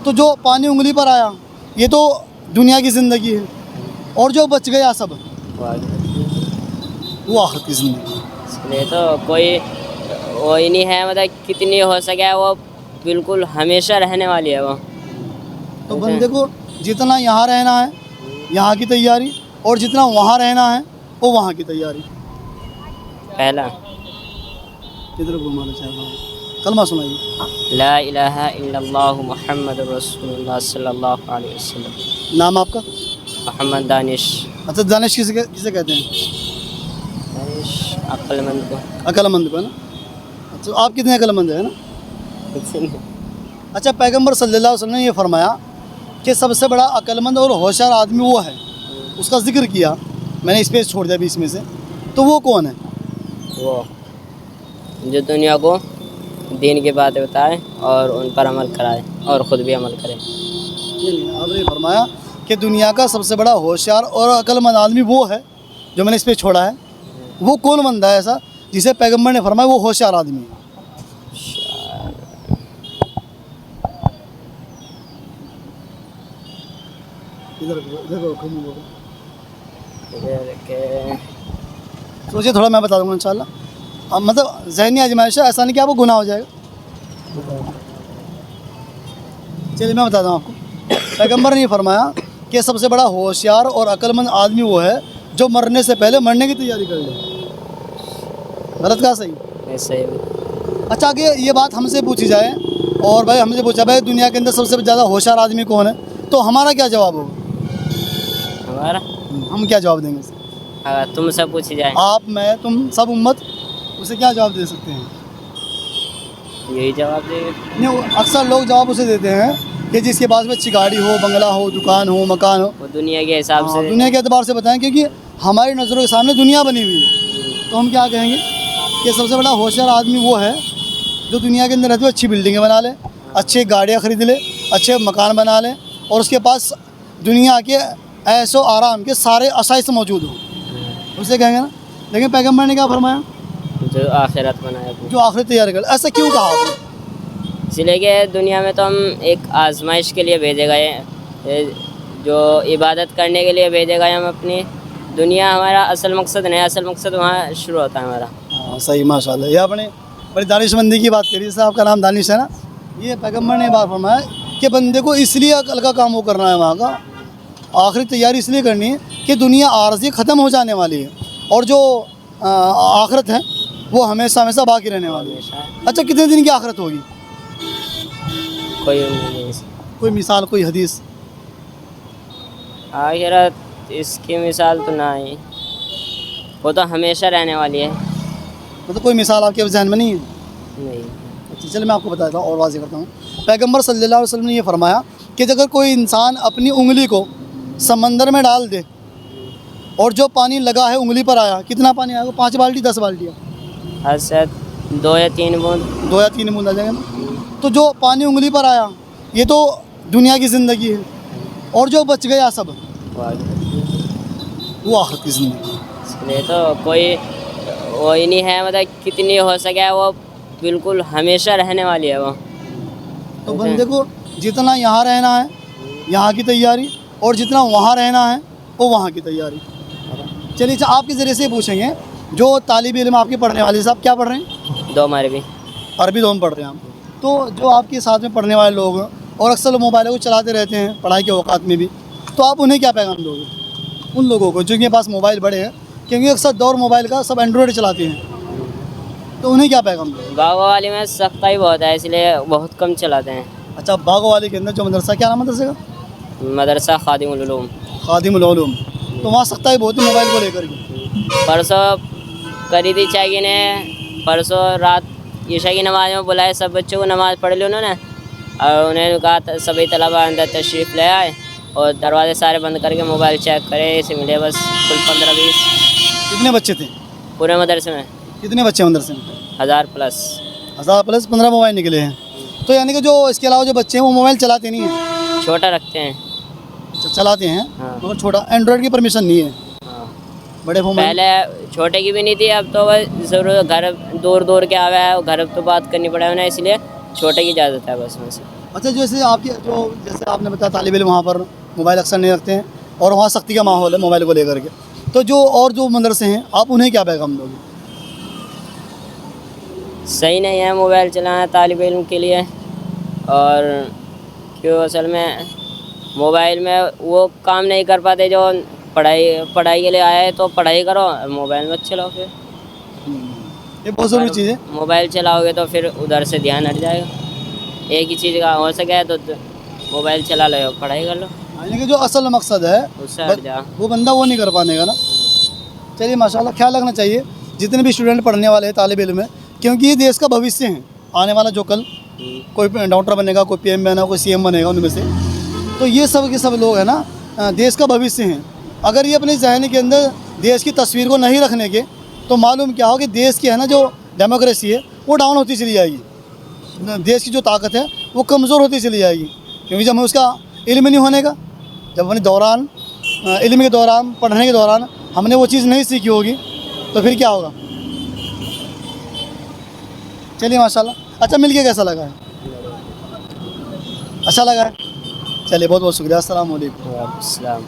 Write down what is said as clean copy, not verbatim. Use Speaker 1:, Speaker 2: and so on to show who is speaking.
Speaker 1: तो जो पानी उंगली पर आया ये तो दुनिया की ज़िंदगी है, और जो बच गया सब वो आखिरत की ज़िंदगी।
Speaker 2: इसलिए तो कोई वो ही नहीं है, मतलब कितनी हो सके वो बिल्कुल हमेशा रहने वाली है वो।
Speaker 1: तो बंदे को जितना यहाँ रहना है यहाँ की तैयारी, और जितना वहाँ रहना है वो वहाँ की तैयारी।
Speaker 2: पहला
Speaker 1: किधर घुमाना चाह रहा हूँ, कलमा सुनाइए।
Speaker 2: ला इलाहा इल्लल्लाह मुहम्मदुर रसूलुल्लाह सल्लल्लाहु अलैहि वसल्लम।
Speaker 1: नाम आपका?
Speaker 2: मोहम्मद दानिश।
Speaker 1: अच्छा, दानिश किसे कहते हैं?
Speaker 2: दानिश अक्लमंद को।
Speaker 1: अक्लमंद को ना। अच्छा, आप कितने अक्लमंद है ना? अच्छा, पैगंबर सल्लल्लाहु अलैहि वसल्लम ने ये फरमाया कि सबसे बड़ा अक्लमंद और होशियार आदमी वो है, उसका जिक्र किया, मैंने स्पेस छोड़ दिया बीच में से, तो वो कौन है?
Speaker 2: वो जो दुनिया को दीन की बातें बताए और उन पर अमल कराए और ख़ुद भी अमल करे।
Speaker 1: आपने फरमाया कि दुनिया का सबसे बड़ा होशियार और अक्लमंद आदमी वो है, जो मैंने स्पेस छोड़ा है, वो कौन बंदा है ऐसा जिसे पैगंबर ने फरमाया वो होशियार आदमी है? सोचिए थोड़ा, मैं बता दूंगा इंशाल्लाह। मतलब ज़हनी आजमाइश है, ऐसा नहीं कि आपको गुनाह हो जाएगा। चलिए मैं बताता हूँ आपको। पैगंबर ने ये फरमाया कि सबसे बड़ा होशियार और अक्लमंद आदमी वो है जो मरने से पहले मरने की तैयारी कर ले। गलत कहा? सही?
Speaker 2: सही।
Speaker 1: अच्छा, कि ये बात हमसे पूछी जाए और भाई हमसे पूछा भाई दुनिया के अंदर सबसे ज़्यादा होशियार आदमी कौन है, तो हमारा क्या जवाब होगा?
Speaker 2: हमारा
Speaker 1: हम क्या जवाब देंगे?
Speaker 2: अगर तुमसे पूछी जाए,
Speaker 1: आप, मैं, तुम, सब उम्मत, उसे क्या जवाब दे सकते हैं?
Speaker 2: यही जवाब दे।
Speaker 1: नहीं, अक्सर लोग जवाब उसे देते हैं कि जिसके पास में अच्छी गाड़ी हो, बंगला हो, दुकान हो, मकान हो।
Speaker 2: वो दुनिया के हिसाब से,
Speaker 1: दुनिया के एतबार से बताएं, क्योंकि हमारी नज़रों के सामने दुनिया बनी हुई है, तो हम क्या कहेंगे कि सबसे बड़ा होशियार आदमी वो है जो दुनिया के अंदर रहते हुए अच्छी बिल्डिंगें बना ले, अच्छी गाड़ियाँ ख़रीद ले, अच्छे मकान बना ले, और उसके पास दुनिया के ऐशो आराम के सारे आसाइश मौजूद हों, उसे कहेंगे ना। लेकिन पैगंबर ने क्या फरमाया?
Speaker 2: जो आखिरत बनाया,
Speaker 1: जो आखिरत तैयार कर। ऐसा क्यों कहा आपने?
Speaker 2: इसलिए कि दुनिया में तो हम एक आजमाइश के लिए भेजे गए हैं, जो इबादत करने के लिए भेजे गए हम। अपनी दुनिया हमारा असल मकसद नहीं, असल मकसद वहाँ शुरू होता है हमारा।
Speaker 1: हाँ सही, माशाल्लाह। ये आपने बड़ी दानिशमंदी की बात करी। जैसे आपका नाम दानिश है ना, ये पैगंबर ने बात फरमाया कि बंदे को इसलिए अकल का काम वो करना है, वहाँ का आखिरी तैयारी इसलिए करनी है कि दुनिया आरज़ी ख़त्म हो जाने वाली है, और जो आखिरत है वो हमेशा हमेशा बाकी रहने वाली है। अच्छा, कितने दिन की आखिरत होगी? कोई मिसाल, कोई हदीस?
Speaker 2: आखिरत इसकी मिसाल तो ना ही, वो तो हमेशा रहने वाली है।
Speaker 1: मतलब कोई मिसाल आपके जहन में नहीं है?
Speaker 2: नहीं।
Speaker 1: अच्छा, चलिए मैं आपको बताता हूँ और वाज़ेह करता हूँ। पैगंबर सल्लल्लाहु अलैहि वसल्लम ने ये फरमाया कि अगर कोई इंसान अपनी उंगली को समंदर में डाल दे और जो पानी लगा है उंगली पर आया, कितना पानी आएगा? 5 बाल्टी, 10 बाल्टियाँ?
Speaker 2: शायद 2 या 3 बूंद।
Speaker 1: 2 या 3 बूंद आ जाएंगे ना। तो जो पानी उंगली पर आया ये तो दुनिया की ज़िंदगी है, और जो बच गया सब वो आखिरत की ज़िंदगी।
Speaker 2: इसलिए तो कोई वो ही नहीं है, मतलब कितनी हो सके वो बिल्कुल हमेशा रहने वाली है वो।
Speaker 1: तो बंदे को जितना यहाँ रहना है यहाँ की तैयारी, और जितना वहाँ रहना है वो वहाँ की तैयारी। चलिए, अच्छा आपके ज़रिए से पूछेंगे, जो तालिब इल्म आपके पढ़ने वाले साहब क्या पढ़ रहे हैं?
Speaker 2: 2 अरबी।
Speaker 1: अरबी 2 में पढ़ रहे हैं आप। तो जो आपके साथ में पढ़ने वाले लोग हैं और अक्सर मोबाइलों को चलाते रहते हैं पढ़ाई के औकात में भी, तो आप उन्हें क्या पैगाम दोगे? उन लोगों को जिनके पास मोबाइल बड़े हैं, क्योंकि अक्सर दौर मोबाइल का सब एंड्रॉयड चलाते हैं, तो उन्हें क्या पैगाम दोगे?
Speaker 2: गाँव वाली में सख्ताई बहुत है, इसलिए बहुत कम चलाते हैं।
Speaker 1: अच्छा, बागो वाली के अंदर जो मदरसा, क्या नाम है मदरसे का?
Speaker 2: मदरसा खादिमुल उलूम।
Speaker 1: खादिमुल उलूम। तो वहाँ सख्ताई बहुत है मोबाइल को लेकर के।
Speaker 2: परसों करी थी चागी ने, परसों रात ईशा की नमाज में बुलाए सब बच्चों को, नमाज़ पढ़ ली उन्होंने, और उन्हें कहा सभी तलबा अंदर तशरीफ़ ले आए और दरवाजे सारे बंद करके मोबाइल चेक करे, इसे मिले बस कुल 15-20।
Speaker 1: कितने बच्चे थे
Speaker 2: पूरे मदरसे में?
Speaker 1: कितने बच्चे मदरसे में?
Speaker 2: 1000 प्लस।
Speaker 1: 1000 प्लस 15 मोबाइल निकले हैं। तो यानी कि जो इसके अलावा जो बच्चे हैं वो मोबाइल चलाते नहीं हैं?
Speaker 2: छोटा रखते हैं।
Speaker 1: चलाते हैं,
Speaker 2: हाँ।
Speaker 1: मगर छोटा, एंड्रॉयड की परमिशन नहीं है।
Speaker 2: हाँ।
Speaker 1: बड़े फोन
Speaker 2: पहले छोटे की भी नहीं थी, अब तो बस ज़रूर घर दूर दूर के आवे है, घर तो बात करनी पड़े उन्हें, इसलिए छोटे की इजाज़त है बस उनसे।
Speaker 1: अच्छा, जैसे आपके जो जैसे आपने बताया तालिब इल्म वहाँ पर मोबाइल अक्सर नहीं रखते हैं और वहाँ सख्ती का माहौल है मोबाइल को लेकर के, तो जो और जो मदरसे हैं आप उन्हें क्या पैगाम दोगे?
Speaker 2: सही नहीं है मोबाइल चलाना तालिब इल्म के लिए। और क्यों असल में मोबाइल में वो काम नहीं कर पाते जो पढ़ाई के लिए आया है, तो पढ़ाई करो, मोबाइल में चलाओ। फिर
Speaker 1: ये बहुत ज़रूरी चीज़ है।
Speaker 2: मोबाइल चलाओगे तो फिर उधर से ध्यान हट जाएगा। एक ही चीज़ का हो सके तो मोबाइल चला लो, पढ़ाई कर लो,
Speaker 1: यानी कि जो असल मकसद है
Speaker 2: उससे हट जा।
Speaker 1: वो बंदा वो नहीं कर पाएगा ना। चलिए माशाल्लाह, ख्याल रखना चाहिए जितने भी स्टूडेंट पढ़ने वाले हैं, तालिब इल्म है, क्योंकि ये देश का भविष्य है। आने वाला जो कल कोई डॉक्टर बनेगा, कोई पीएम बनेगा, कोई सीएम बनेगा उनमें से, तो ये सब के सब लोग हैं ना, देश का भविष्य हैं। अगर ये अपने जहन के अंदर देश की तस्वीर को नहीं रखने के, तो मालूम क्या हो कि देश की है ना जो डेमोक्रेसी है वो डाउन होती चली जाएगी, देश की जो ताकत है वो कमज़ोर होती चली जाएगी। क्योंकि जब हमें उसका इल्म नहीं होने का, जब अपने दौरान इल्म के दौरान, पढ़ने के दौरान हमने वो चीज़ नहीं सीखी होगी, तो फिर क्या होगा। चलिए माशाल्लाह, अच्छा मिलके कैसा लगा है? अच्छा लगा है। चलिए बहुत बहुत शुक्रिया। अस्सलाम वालेकुम।
Speaker 2: अस्सलाम।